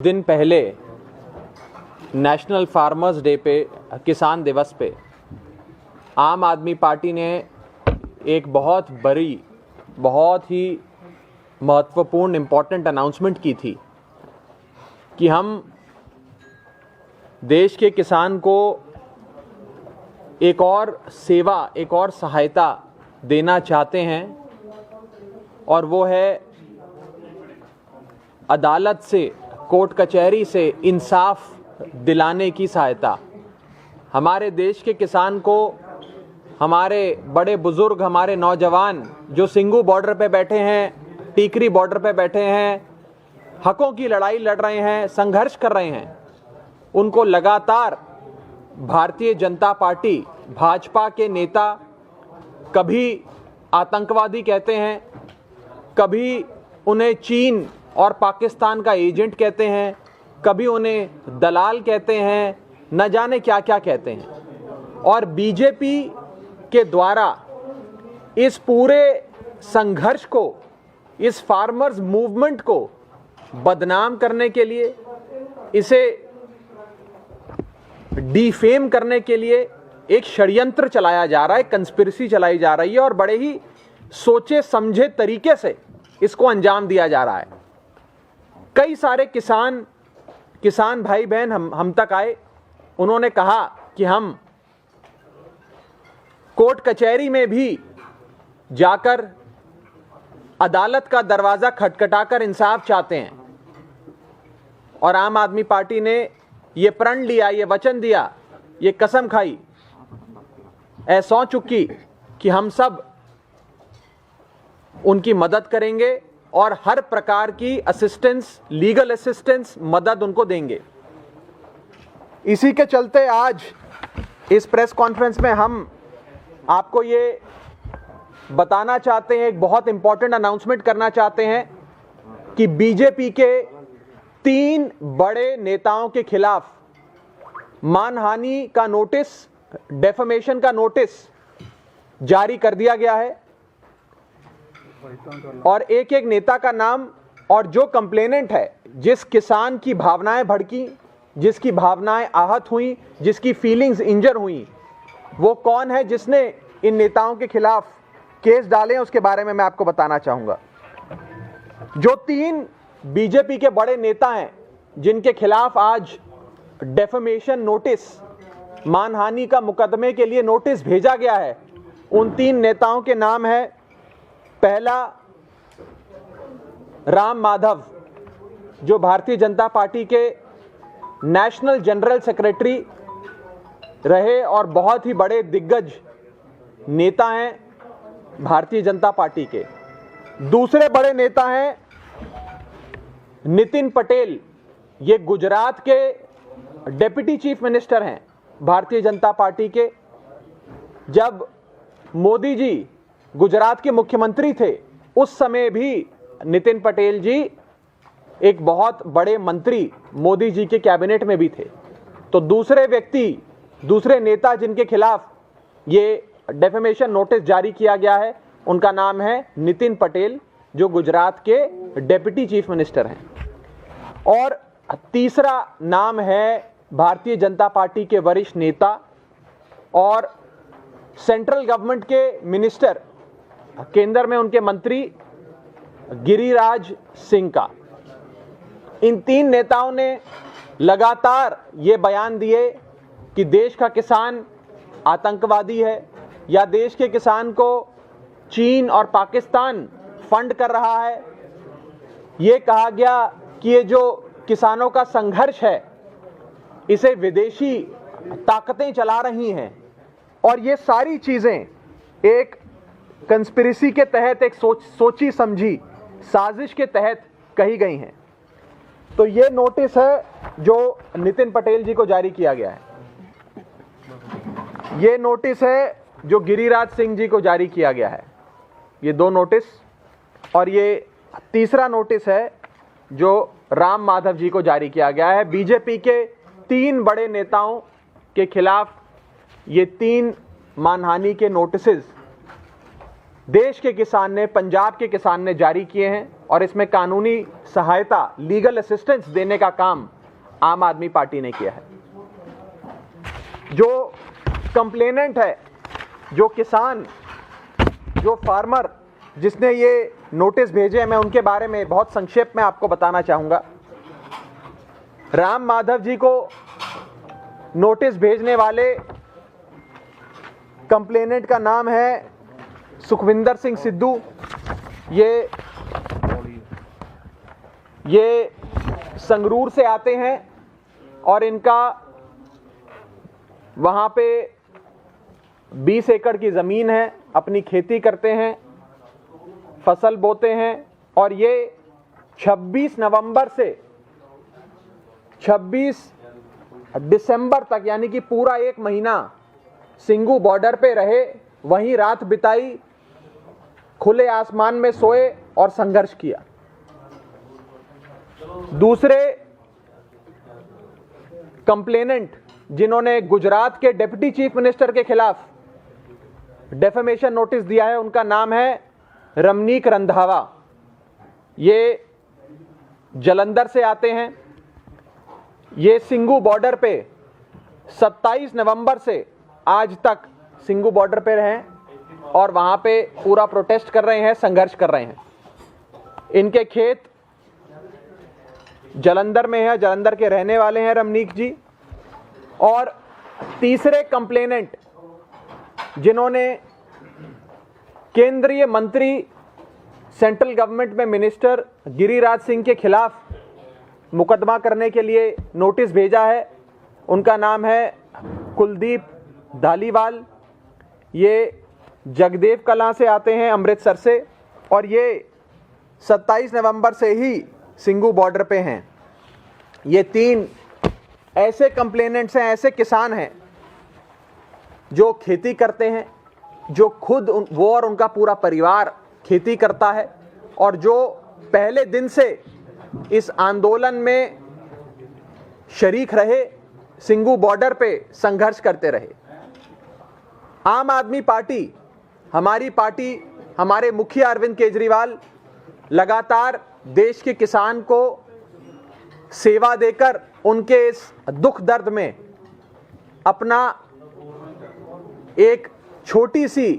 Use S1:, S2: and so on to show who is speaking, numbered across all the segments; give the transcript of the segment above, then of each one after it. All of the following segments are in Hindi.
S1: दिन पहले नेशनल फार्मर्स डे पे, किसान दिवस पे, आम आदमी पार्टी ने एक बहुत बड़ी, बहुत ही महत्वपूर्ण इम्पॉर्टेंट अनाउंसमेंट की थी कि हम देश के किसान को एक और सेवा, एक और सहायता देना चाहते हैं, और वो है अदालत से, कोर्ट कचहरी से इंसाफ दिलाने की सहायता। हमारे देश के किसान को हमारे बड़े बुजुर्ग, हमारे नौजवान जो सिंगू बॉर्डर पे बैठे हैं, टीकरी बॉर्डर पे बैठे हैं, हकों की लड़ाई लड़ रहे हैं, संघर्ष कर रहे हैं, उनको लगातार भारतीय जनता पार्टी, भाजपा के नेता कभी आतंकवादी कहते हैं, कभी उन्हें चीन और पाकिस्तान का एजेंट कहते हैं, कभी उन्हें दलाल कहते हैं, न जाने क्या क्या कहते हैं। और बीजेपी के द्वारा इस पूरे संघर्ष को, इस फार्मर्स मूवमेंट को बदनाम करने के लिए, इसे डिफेम करने के लिए एक षड्यंत्र चलाया जा रहा है, कंस्पिरेसी चलाई जा रही है, और बड़े ही सोचे समझे तरीके से इसको अंजाम दिया जा रहा है। कई सारे किसान भाई बहन हम तक आए, उन्होंने कहा कि हम कोर्ट कचहरी में भी जाकर अदालत का दरवाजा खटखटाकर इंसाफ चाहते हैं। और आम आदमी पार्टी ने ये प्रण लिया, ये वचन दिया, ये कसम खाई, सौं चुकी कि हम सब उनकी मदद करेंगे और हर प्रकार की असिस्टेंस, लीगल असिस्टेंस, मदद उनको देंगे। इसी के चलते आज इस प्रेस कॉन्फ्रेंस में हम आपको ये बताना चाहते हैं, एक बहुत इंपॉर्टेंट अनाउंसमेंट करना चाहते हैं कि बीजेपी के 3 बड़े नेताओं के खिलाफ मानहानि का नोटिस, डेफेमेशन का नोटिस जारी कर दिया गया है, और एक एक नेता का नाम और जो कंप्लेनेंट है, जिस किसान की भावनाएं भड़की, जिसकी भावनाएं आहत हुई, जिसकी फीलिंग्स इंजर हुई, वो कौन है जिसने इन नेताओं के खिलाफ केस डाले हैं, उसके बारे में मैं आपको बताना चाहूंगा। जो 3 बीजेपी के बड़े नेता हैं जिनके खिलाफ आज डेफेमेशन नोटिस, मानहानि का मुकदमे के लिए नोटिस भेजा गया है, उन 3 नेताओं के नाम है, पहला राम माधव, जो भारतीय जनता पार्टी के नेशनल जनरल सेक्रेटरी रहे और बहुत ही बड़े दिग्गज नेता हैं भारतीय जनता पार्टी के। दूसरे बड़े नेता हैं नितिन पटेल, ये गुजरात के डिप्टी चीफ मिनिस्टर हैं भारतीय जनता पार्टी के। जब मोदी जी गुजरात के मुख्यमंत्री थे, उस समय भी नितिन पटेल जी एक बहुत बड़े मंत्री मोदी जी के कैबिनेट में भी थे। तो दूसरे व्यक्ति, दूसरे नेता जिनके खिलाफ ये डेफेमेशन नोटिस जारी किया गया है, उनका नाम है नितिन पटेल, जो गुजरात के डिप्टी चीफ मिनिस्टर हैं। और तीसरा नाम है भारतीय जनता पार्टी के वरिष्ठ नेता और सेंट्रल गवर्नमेंट के मिनिस्टर, केंद्र में उनके मंत्री गिरिराज सिंह का। इन 3 नेताओं ने लगातार ये बयान दिए कि देश का किसान आतंकवादी है, या देश के किसान को चीन और पाकिस्तान फंड कर रहा है। ये कहा गया कि ये जो किसानों का संघर्ष है, इसे विदेशी ताकतें चला रही हैं, और ये सारी चीजें एक कंस्पिरेसी के तहत, एक सोची समझी साजिश के तहत कही गई हैं। तो ये नोटिस है जो नितिन पटेल जी को जारी किया गया है, ये नोटिस है जो गिरिराज सिंह जी को जारी किया गया है, ये 2 नोटिस, और ये तीसरा नोटिस है जो राम माधव जी को जारी किया गया है। बीजेपी के 3 बड़े नेताओं के खिलाफ ये 3 मानहानि के नोटिसेस देश के किसान ने, पंजाब के किसान ने जारी किए हैं और इसमें कानूनी सहायता, लीगल असिस्टेंस देने का काम आम आदमी पार्टी ने किया है। जो कंप्लेनेंट है, जो किसान, जो फार्मर जिसने ये नोटिस भेजे हैं, मैं उनके बारे में बहुत संक्षेप में आपको बताना चाहूंगा। राम माधव जी को नोटिस भेजने वाले कंप्लेनेंट का नाम है सुखविंदर सिंह सिद्धू। ये संगरूर से आते हैं और इनका वहां पे 20 एकड़ की जमीन है, अपनी खेती करते हैं, फसल बोते हैं और ये 26 नवंबर से 26 दिसंबर तक, यानी कि पूरा एक महीना सिंगू बॉर्डर पे रहे, वहीं रात बिताई, खुले आसमान में सोए और संघर्ष किया। दूसरे कंप्लेनेंट जिन्होंने गुजरात के डिप्टी चीफ मिनिस्टर के खिलाफ डेफेमेशन नोटिस दिया है, उनका नाम है रमनीक रंधावा। ये जालंधर से आते हैं। ये सिंगू बॉर्डर पे 27 नवंबर से आज तक सिंगू बॉर्डर पे रहे और वहां पे पूरा प्रोटेस्ट कर रहे हैं, संघर्ष कर रहे हैं। इनके खेत जालंधर में है, जालंधर के रहने वाले हैं रमनीक जी। और तीसरे कंप्लेनेंट जिन्होंने केंद्रीय मंत्री, सेंट्रल गवर्नमेंट में मिनिस्टर गिरिराज सिंह के खिलाफ मुकदमा करने के लिए नोटिस भेजा है, उनका नाम है कुलदीप धालीवाल। ये जगदेव कलां से आते हैं, अमृतसर से, और ये 27 नवंबर से ही सिंगू बॉर्डर पे हैं। ये 3 ऐसे कंप्लेनेंट्स हैं, ऐसे किसान हैं जो खेती करते हैं, जो खुद वो और उनका पूरा परिवार खेती करता है और जो पहले दिन से इस आंदोलन में शरीक रहे, सिंगू बॉर्डर पे संघर्ष करते रहे। आम आदमी पार्टी, हमारी पार्टी, हमारे मुखिया अरविंद केजरीवाल लगातार देश के किसान को सेवा देकर उनके इस दुख दर्द में अपना एक छोटी सी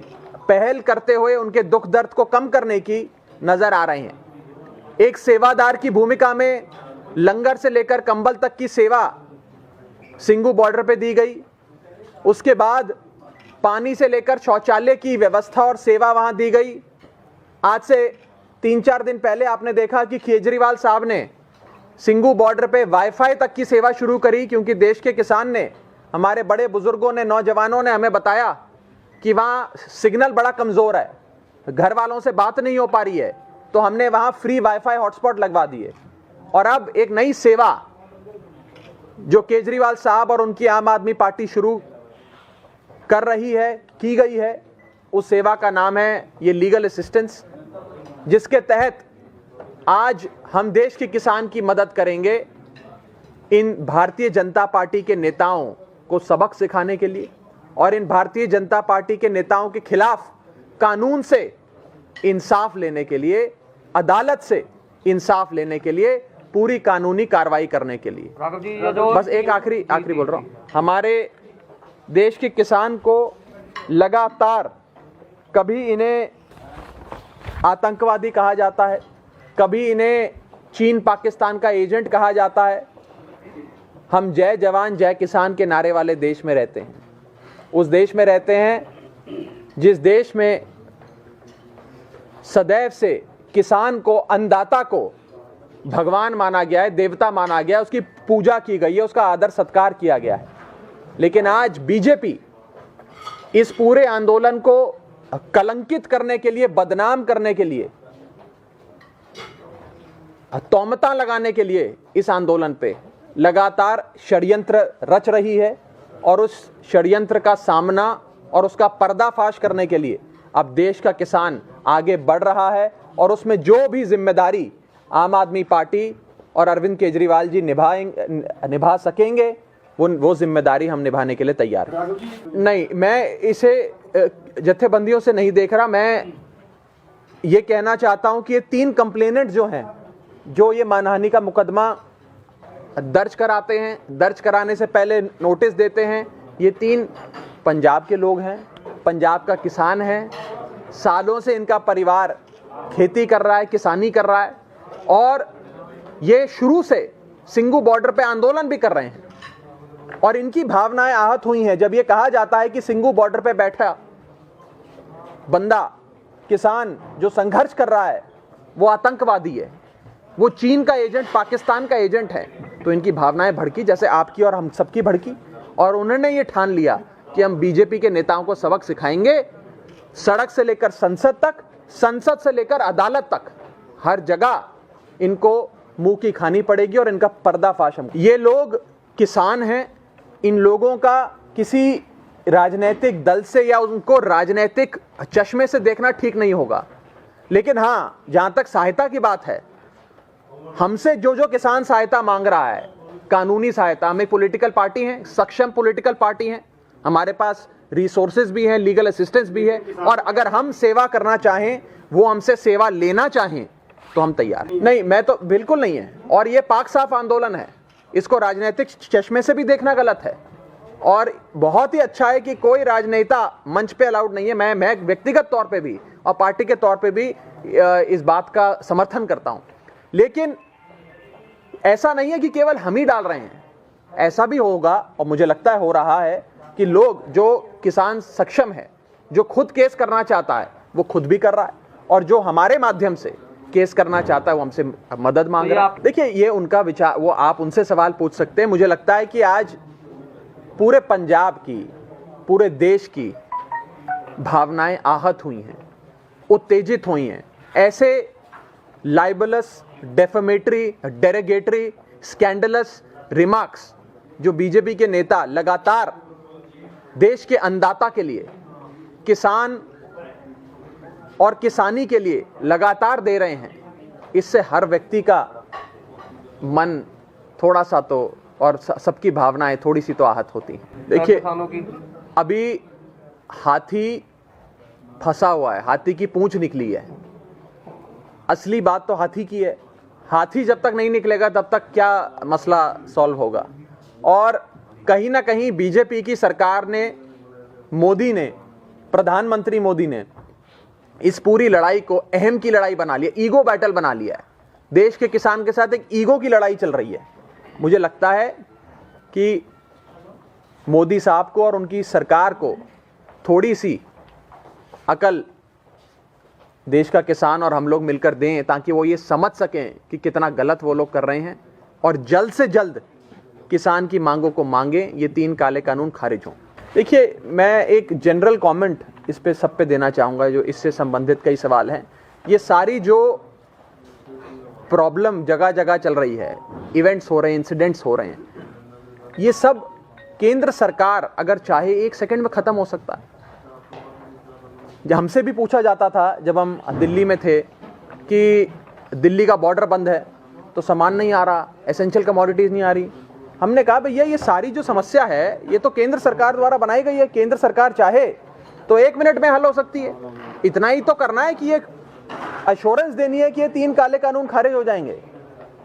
S1: पहल करते हुए उनके दुख दर्द को कम करने की नजर आ रहे हैं। एक सेवादार की भूमिका में लंगर से लेकर कंबल तक की सेवा सिंगू बॉर्डर पे दी गई। उसके बाद पानी से लेकर शौचालय की व्यवस्था और सेवा वहां दी गई। आज से 3-4 दिन पहले आपने देखा कि केजरीवाल साहब ने सिंगू बॉर्डर पे वाईफाई तक की सेवा शुरू करी, क्योंकि देश के किसान ने, हमारे बड़े बुजुर्गों ने, नौजवानों ने हमें बताया कि वहाँ सिग्नल बड़ा कमज़ोर है, घर वालों से बात नहीं हो पा रही है, तो हमने वहाँ फ्री वाईफाई हॉटस्पॉट लगवा दिए। और अब एक नई सेवा जो केजरीवाल साहब और उनकी आम आदमी पार्टी शुरू कर रही है, की गई है, उस सेवा का नाम है ये लीगल असिस्टेंस, जिसके तहत आज हम देश के किसान की मदद करेंगे इन भारतीय जनता पार्टी के नेताओं को सबक सिखाने के लिए और इन भारतीय जनता पार्टी के नेताओं के खिलाफ कानून से इंसाफ लेने के लिए, अदालत से इंसाफ लेने के लिए, पूरी कानूनी कार्रवाई करने के लिए। बस एक आखिरी बोल रहा हूं, हमारे देश के किसान को लगातार कभी इन्हें आतंकवादी कहा जाता है, कभी इन्हें चीन पाकिस्तान का एजेंट कहा जाता है। हम जय जवान जय किसान के नारे वाले देश में रहते हैं, उस देश में रहते हैं जिस देश में सदैव से किसान को, अन्नदाता को भगवान माना गया है, देवता माना गया है, उसकी पूजा की गई है, उसका आदर सत्कार किया गया है। लेकिन आज बीजेपी इस पूरे आंदोलन को कलंकित करने के लिए, बदनाम करने के लिए, तौमता लगाने के लिए इस आंदोलन पे लगातार षड्यंत्र रच रही है और उस षड्यंत्र का सामना और उसका पर्दाफाश करने के लिए अब देश का किसान आगे बढ़ रहा है और उसमें जो भी जिम्मेदारी आम आदमी पार्टी और अरविंद केजरीवाल जी निभा सकेंगे, वो जिम्मेदारी हम निभाने के लिए तैयार हैं। नहीं, मैं इसे जत्थेबंदियों से नहीं देख रहा, मैं ये कहना चाहता हूं कि ये 3 कंप्लेनेंट जो हैं, जो ये मानहानि का मुकदमा दर्ज कराते हैं, दर्ज कराने से पहले नोटिस देते हैं, ये 3 पंजाब के लोग हैं, पंजाब का किसान है, सालों से इनका परिवार खेती कर रहा है, किसानी कर रहा है और ये शुरू से सिंगू बॉर्डर पे आंदोलन भी कर रहे हैं और इनकी भावनाएं आहत हुई हैं जब ये कहा जाता है कि सिंगू बॉर्डर पे बैठा बंदा, किसान जो संघर्ष कर रहा है वो आतंकवादी है, वो चीन का एजेंट, पाकिस्तान का एजेंट है। तो इनकी भावनाएं भड़की, जैसे आपकी और हम सबकी भड़की, और उन्होंने ये ठान लिया कि हम बीजेपी के नेताओं को सबक सिखाएंगे। सड़क से लेकर संसद तक, संसद से लेकर अदालत तक, हर जगह इनको मुंह की खानी पड़ेगी और इनका पर्दाफाश हम। ये लोग किसान हैं, इन लोगों का किसी राजनीतिक दल से या उनको राजनीतिक चश्मे से देखना ठीक नहीं होगा। लेकिन हाँ, जहां तक सहायता की बात है, हमसे जो किसान सहायता मांग रहा है, कानूनी सहायता, हम एक पॉलिटिकल पार्टी हैं, सक्षम पॉलिटिकल पार्टी हैं, हमारे पास रिसोर्सेज भी हैं, लीगल असिस्टेंस भी है, और अगर हम सेवा करना चाहें, वो हमसे सेवा लेना चाहें तो हम तैयार नहीं। मैं तो बिल्कुल नहीं है, और ये पाक साफ आंदोलन है, इसको राजनीतिक चश्मे से भी देखना गलत है। और बहुत ही अच्छा है कि कोई राजनेता मंच पे अलाउड नहीं है। मैं व्यक्तिगत तौर पे भी और पार्टी के तौर पे भी इस बात का समर्थन करता हूं। लेकिन ऐसा नहीं है कि केवल हम ही डाल रहे हैं, ऐसा भी होगा, और मुझे लगता है हो रहा है, कि लोग जो किसान सक्षम है, जो खुद केस करना चाहता है वो खुद भी कर रहा है, और जो हमारे माध्यम से केस करना चाहता है वो हमसे मदद मांग रहा है। देखिए, ये उनका विचार, वो आप उनसे सवाल पूछ सकते हैं। मुझे लगता है कि आज पूरे पंजाब की, पूरे देश की भावनाएं आहत हुई हैं, उत्तेजित हुई हैं। ऐसे लाइबलस, डेफेमेटरी, डेरोगेटरी, स्कैंडलस रिमार्क्स जो बीजेपी के नेता लगातार देश के अन्नदाता के लिए, किसान और किसानी के लिए लगातार दे रहे हैं, इससे हर व्यक्ति का मन थोड़ा सा तो, और सबकी भावनाएं थोड़ी सी तो आहत होती हैं। देखिए, अभी हाथी फंसा हुआ है, हाथी की पूंछ निकली है, असली बात तो हाथी की है। हाथी जब तक नहीं निकलेगा तब तक क्या मसला सॉल्व होगा। और कहीं ना कहीं बीजेपी की सरकार ने, मोदी ने, प्रधानमंत्री मोदी ने इस पूरी लड़ाई को अहम की लड़ाई बना लिया, ईगो बैटल बना लिया है। देश के किसान के साथ एक ईगो की लड़ाई चल रही है। मुझे लगता है कि मोदी साहब को और उनकी सरकार को थोड़ी सी अकल देश का किसान और हम लोग मिलकर दें, ताकि वो ये समझ सकें कि कितना गलत वो लोग कर रहे हैं, और जल्द से जल्द किसान की मांगों को मांगें, ये 3 काले कानून खारिज हों। देखिए, मैं एक जनरल कमेंट इस पे सब पे देना चाहूँगा, जो इससे संबंधित कई सवाल हैं। ये सारी जो प्रॉब्लम जगह जगह चल रही है, इवेंट्स हो रहे हैं, इंसिडेंट्स हो रहे हैं, ये सब केंद्र सरकार अगर चाहे 1 सेकंड में ख़त्म हो सकता है। जब हमसे भी पूछा जाता था, जब हम दिल्ली में थे, कि दिल्ली का बॉर्डर बंद है तो सामान नहीं आ रहा, एसेंशियल कमोडिटीज़ नहीं आ रही। हमने कहा, भैया ये सारी जो समस्या है ये तो केंद्र सरकार द्वारा बनाई गई है, केंद्र सरकार चाहे तो 1 मिनट में हल हो सकती है। इतना ही तो करना है कि ये अश्योरेंस देनी है कि ये 3 काले कानून खारिज हो जाएंगे।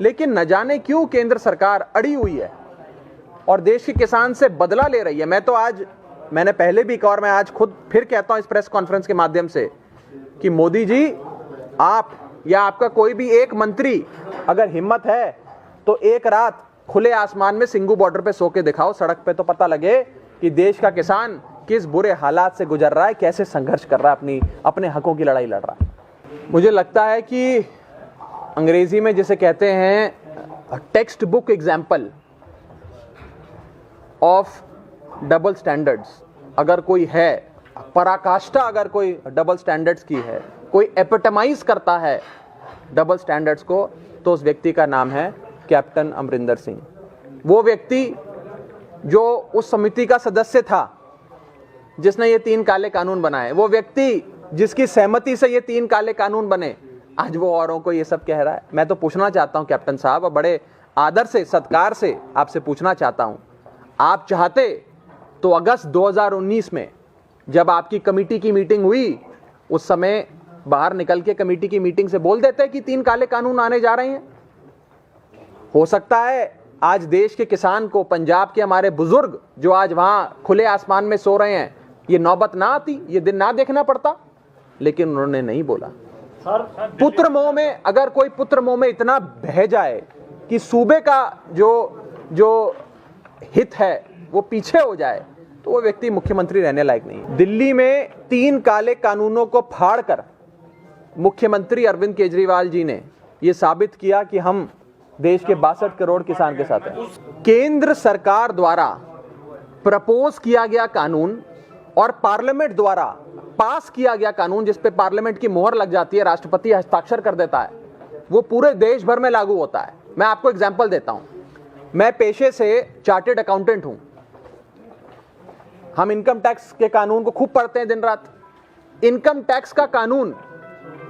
S1: लेकिन न जाने क्यों केंद्र सरकार अड़ी हुई है और देश के किसान से बदला ले रही है। मैं तो आज, मैंने पहले भी कहा और मैं आज खुद फिर कहता हूं इस प्रेस कॉन्फ्रेंस के माध्यम से, कि मोदी जी, आप या आपका कोई भी एक मंत्री अगर हिम्मत है तो एक रात खुले आसमान में सिंगू बॉर्डर पे सो के दिखाओ, सड़क पे, तो पता लगे कि देश का किसान किस बुरे हालात से गुजर रहा है, कैसे संघर्ष कर रहा है, अपने हकों की लड़ाई लड़ रहा है। मुझे लगता है कि अंग्रेजी में जिसे कहते हैं text book example of double standards, अगर कोई है, पराकाष्ठा अगर कोई डबल स्टैंडर्ड्स की है, कोई एपिटमाइज करता है डबल स्टैंडर्ड्स को, तो उस व्यक्ति का नाम है कैप्टन अमरिंदर सिंह। वो व्यक्ति जो उस समिति का सदस्य था जिसने ये 3 काले कानून बनाए, वो व्यक्ति जिसकी सहमति से ये 3 काले कानून बने, आज वो औरों को ये सब कह रहा है। मैं तो पूछना चाहता हूं कैप्टन साहब, और बड़े आदर से, सत्कार से आपसे पूछना चाहता हूं, आप चाहते तो अगस्त 2019 में जब आपकी कमेटी की मीटिंग हुई, उस समय बाहर निकल के कमेटी की मीटिंग से बोल देते कि 3 काले कानून आने जा रहे हैं। हो सकता है आज देश के किसान को, पंजाब के हमारे बुजुर्ग जो आज वहां खुले आसमान में सो रहे हैं, ये नौबत ना आती, ये दिन ना देखना पड़ता, लेकिन उन्होंने नहीं बोला। पुत्र मोह में, अगर कोई पुत्र मोह में इतना बह जाए कि सूबे का जो हित है वो पीछे हो जाए, तो वो व्यक्ति मुख्यमंत्री रहने लायक नहीं। दिल्ली में 3 काले कानूनों को फाड़कर मुख्यमंत्री अरविंद केजरीवाल जी ने ये साबित किया कि हम देश के 62 करोड़ किसान के साथ हैं। केंद्र सरकार द्वारा प्रपोज किया गया कानून और पार्लियामेंट द्वारा पास किया गया कानून, जिस पे पार्लियामेंट की मोहर लग जाती है, राष्ट्रपति हस्ताक्षर कर देता है, वो पूरे देश भर में लागू होता है। मैं आपको एग्जांपल देता हूं। मैं पेशे से चार्टेड अकाउंटेंट हूं। हम इनकम टैक्स के कानून को खूब पढ़ते हैं दिन रात। इनकम टैक्स का कानून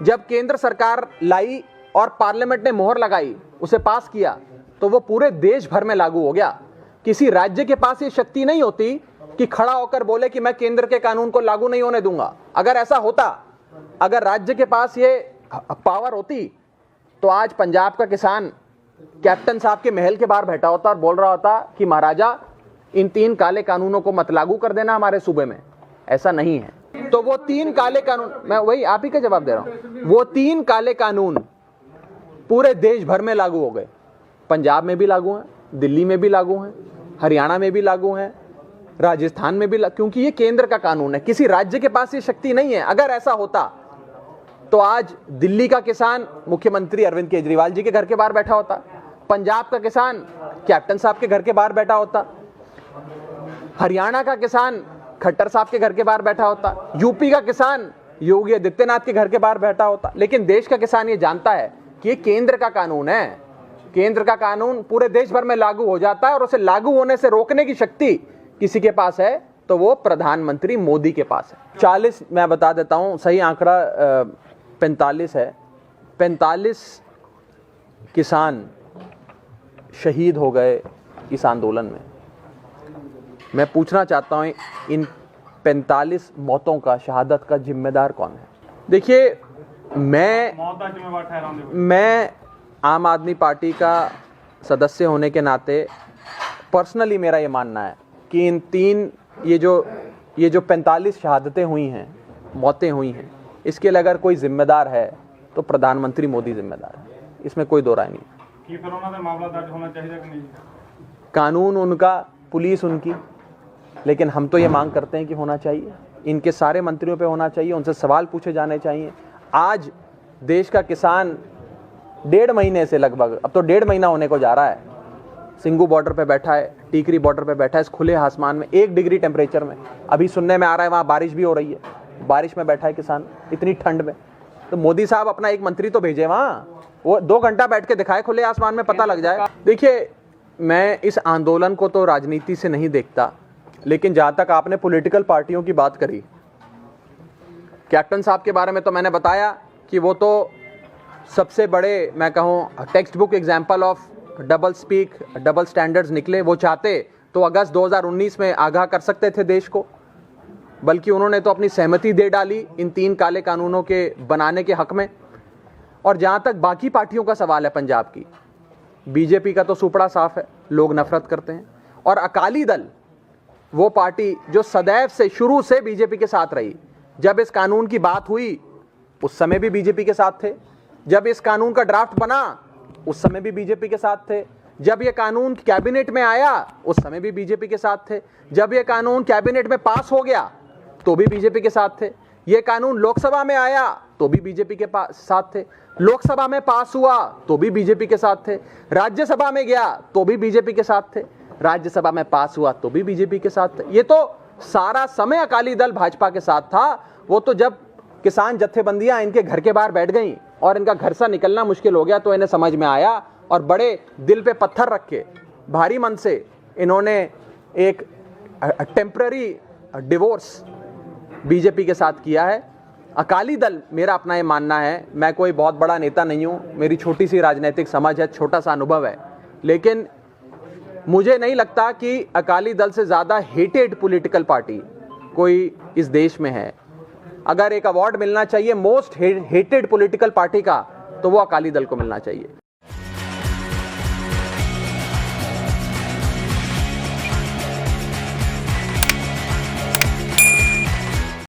S1: जब केंद्र सरकार लाई और पार्लियामेंट ने मोहर लगाई, उसे पास किया, तो वो पूरे देश भर में लागू हो गया। किसी राज्य के पास ये शक्ति नहीं होती कि खड़ा होकर बोले कि मैं केंद्र के कानून को लागू नहीं होने दूंगा। अगर ऐसा होता, अगर राज्य के पास ये पावर होती, तो आज पंजाब का किसान कैप्टन साहब के महल के बाहर बैठा होता और बोल रहा होता कि महाराजा इन 3 काले कानूनों को मत लागू कर देना हमारे सूबे में। ऐसा नहीं है। तो वो 3 काले कानून, मैं वही आप ही का जवाब दे रहा हूं, वो 3 काले कानून पूरे देश भर में लागू हो गए। पंजाब में भी लागू हैं, दिल्ली में भी लागू हैं, हरियाणा में भी लागू हैं, राजस्थान में भी, क्योंकि ये केंद्र का कानून है। किसी राज्य के पास ये शक्ति नहीं है। अगर ऐसा होता तो आज दिल्ली का किसान मुख्यमंत्री अरविंद केजरीवाल जी के घर के बाहर बैठा होता, पंजाब का किसान कैप्टन साहब के घर के बाहर बैठा होता, हरियाणा का किसान खट्टर साहब के घर के बाहर बैठा होता, यूपी का किसान योगी आदित्यनाथ के घर के बाहर बैठा होता। लेकिन देश का किसान ये जानता है कि ये केंद्र का कानून है। केंद्र का कानून पूरे देश भर में लागू हो जाता है और उसे लागू होने से रोकने की शक्ति किसी के पास है तो वो प्रधानमंत्री मोदी के पास है। 40, मैं बता देता हूं, सही आंकड़ा 45 है। 45 किसान शहीद हो गए इस आंदोलन में। मैं पूछना चाहता हूं, इन 45 मौतों का, शहादत का जिम्मेदार कौन है? देखिए, मैं आम आदमी पार्टी का सदस्य होने के नाते पर्सनली मेरा ये मानना है कि इन 3 ये जो 45 शहादतें हुई हैं, मौतें हुई हैं, इसके लिए अगर कोई जिम्मेदार है तो प्रधानमंत्री मोदी जिम्मेदार है। इसमें कोई दो राय नहीं।
S2: कि फिर उन्होंने मामला दर्ज होना चाहिए कि नहीं?
S1: कानून उनका, पुलिस उनकी, लेकिन हम तो ये मांग करते हैं कि होना चाहिए। इनके सारे मंत्रियों पे होना चाहिए, उनसे सवाल पूछे जाने चाहिए। आज देश का किसान 1.5 महीने से लगभग, अब तो 1.5 महीना होने को जा रहा है, सिंगू बॉर्डर पे बैठा है, टीकरी बॉर्डर पे बैठा है, इस खुले आसमान में 1 डिग्री टेम्परेचर में। अभी सुनने में आ रहा है वहाँ बारिश भी हो रही है, बारिश में बैठा है किसान इतनी ठंड में। तो मोदी साहब अपना एक मंत्री तो भेजे वहाँ, वो 2 घंटा बैठ के दिखाए खुले आसमान में, पता लग जाए। देखिए, मैं इस आंदोलन को तो राजनीति से नहीं देखता, लेकिन जहाँ तक आपने पॉलिटिकल पार्टियों की बात करी, कैप्टन साहब के बारे में तो मैंने बताया कि वो तो सबसे बड़े, मैं कहूँ, text book example of double speak, double standards निकले। वो चाहते तो अगस्त 2019 में आगाह कर सकते थे देश को, बल्कि उन्होंने तो अपनी सहमति दे डाली इन 3 काले कानूनों के बनाने के हक में। और जहाँ तक बाकी पार्टियों का सवाल है पंजाब की, बीजेपी का तो सुपड़ा साफ है, लोग नफरत करते हैं। और अकाली दल वो पार्टी जो सदैव से, शुरू से बीजेपी के साथ रही। जब इस कानून की बात हुई उस समय भी बीजेपी के साथ थे, जब इस कानून का ड्राफ्ट बना उस समय भी बीजेपी के साथ थे, जब ये कानून कैबिनेट में आया उस समय भी बीजेपी के साथ थे, जब ये कानून कैबिनेट में पास हो गया तो भी बीजेपी के साथ थे, ये कानून लोकसभा में आया तो भी बीजेपी के साथ थे, लोकसभा में पास हुआ तो भी बीजेपी के साथ थे, राज्यसभा में गया तो भी बीजेपी के साथ थे, राज्यसभा में पास हुआ तो भी बीजेपी के साथ थे। ये तो सारा समय अकाली दल भाजपा के साथ था। वो तो जब किसान जत्थेबंदियां इनके घर के बाहर बैठ गईं और इनका घर से निकलना मुश्किल हो गया तो इन्हें समझ में आया और बड़े दिल पे पत्थर रख के भारी मन से इन्होंने एक टेम्पररी डिवोर्स बीजेपी के साथ किया है। अकाली दल, मेरा अपना ये मानना है, मैं कोई बहुत बड़ा नेता नहीं हूँ, मेरी छोटी सी राजनीतिक समझ है, छोटा सा अनुभव है, लेकिन मुझे नहीं लगता कि अकाली दल से ज़्यादा हेटेड पॉलिटिकल पार्टी कोई इस देश में है। अगर एक अवार्ड मिलना चाहिए मोस्ट हेटेड पॉलिटिकल पार्टी का, तो वो अकाली दल को मिलना चाहिए।